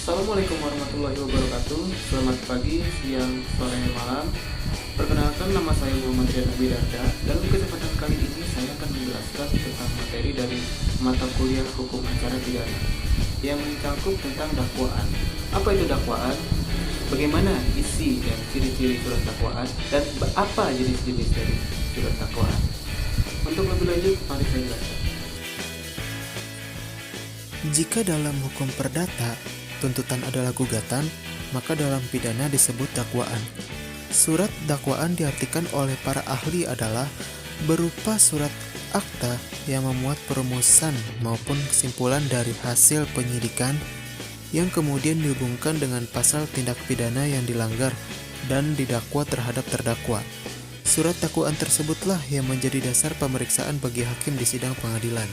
Assalamualaikum warahmatullahi wabarakatuh. Selamat pagi, siang, sore, malam. Perkenalkan, nama saya Muhammad Rian Widarda. Dalam kesempatan kali ini saya akan menjelaskan tentang materi dari mata kuliah Hukum Acara Pidana yang mencakup tentang dakwaan. Apa itu dakwaan? Bagaimana isi dan ciri-ciri surat dakwaan, dan apa jenis-jenis dari surat dakwaan? Untuk lebih lanjut, mari saya jelaskan. Jika dalam hukum perdata, tuntutan adalah gugatan, maka dalam pidana disebut dakwaan. Surat dakwaan diartikan oleh para ahli adalah berupa surat akta yang memuat perumusan maupun kesimpulan dari hasil penyidikan yang kemudian dihubungkan dengan pasal tindak pidana yang dilanggar dan didakwa terhadap terdakwa. Surat dakwaan tersebutlah yang menjadi dasar pemeriksaan bagi hakim di sidang pengadilan.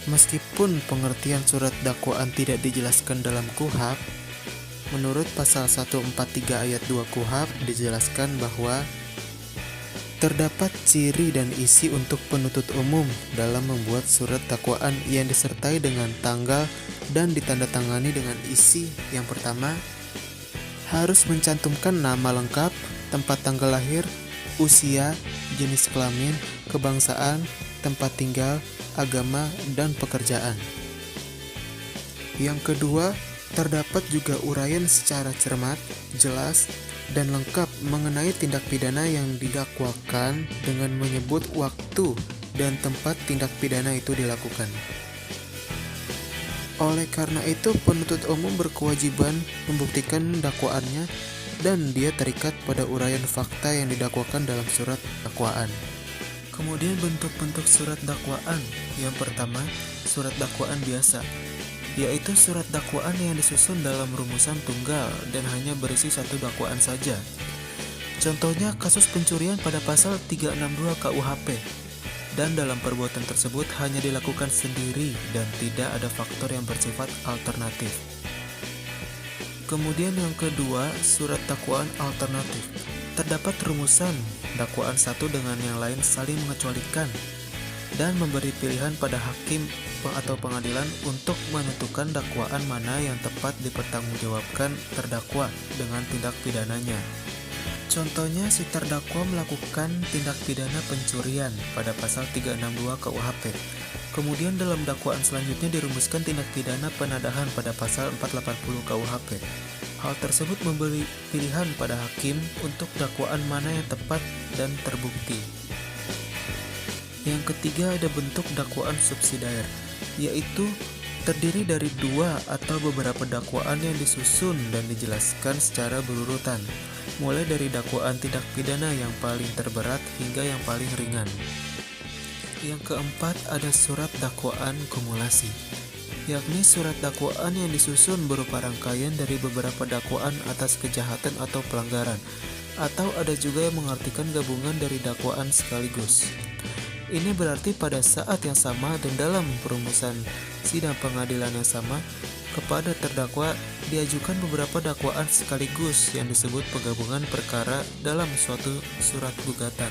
Meskipun pengertian surat dakwaan tidak dijelaskan dalam KUHP, menurut pasal 143 ayat 2 KUHP dijelaskan bahwa terdapat ciri dan isi untuk penuntut umum dalam membuat surat dakwaan yang disertai dengan tanggal dan ditandatangani dengan isi. Yang pertama, harus mencantumkan nama lengkap, tempat tanggal lahir, usia, jenis kelamin, kebangsaan, tempat tinggal, agama, dan pekerjaan. Yang kedua, terdapat juga uraian secara cermat, jelas, dan lengkap mengenai tindak pidana yang didakwakan dengan menyebut waktu dan tempat tindak pidana itu dilakukan. Oleh karena itu, penuntut umum berkewajiban membuktikan dakwaannya dan dia terikat pada uraian fakta yang didakwakan dalam surat dakwaan. Kemudian bentuk-bentuk surat dakwaan. Yang pertama, surat dakwaan biasa, yaitu surat dakwaan yang disusun dalam rumusan tunggal dan hanya berisi satu dakwaan saja. Contohnya kasus pencurian pada pasal 362 KUHP, dan dalam perbuatan tersebut hanya dilakukan sendiri dan tidak ada faktor yang bersifat alternatif. Kemudian yang kedua, surat dakwaan alternatif. Terdapat rumusan dakwaan satu dengan yang lain saling mengecualikan dan memberi pilihan pada hakim atau pengadilan untuk menentukan dakwaan mana yang tepat dipertanggungjawabkan terdakwa dengan tindak pidananya. Contohnya, si terdakwa melakukan tindak pidana pencurian pada pasal 362 KUHP. Kemudian dalam dakwaan selanjutnya dirumuskan tindak pidana penadahan pada pasal 480 KUHP. Hal tersebut memberi pilihan pada hakim untuk dakwaan mana yang tepat dan terbukti. Yang ketiga, ada bentuk dakwaan subsidiar, yaitu terdiri dari dua atau beberapa dakwaan yang disusun dan dijelaskan secara berurutan, mulai dari dakwaan tindak pidana yang paling terberat hingga yang paling ringan. Yang keempat, ada surat dakwaan kumulasi, yakni surat dakwaan yang disusun berupa rangkaian dari beberapa dakwaan atas kejahatan atau pelanggaran, atau ada juga yang mengartikan gabungan dari dakwaan sekaligus. Ini berarti pada saat yang sama dan dalam perumusan sidang pengadilan yang sama, kepada terdakwa diajukan beberapa dakwaan sekaligus yang disebut penggabungan perkara dalam suatu surat gugatan.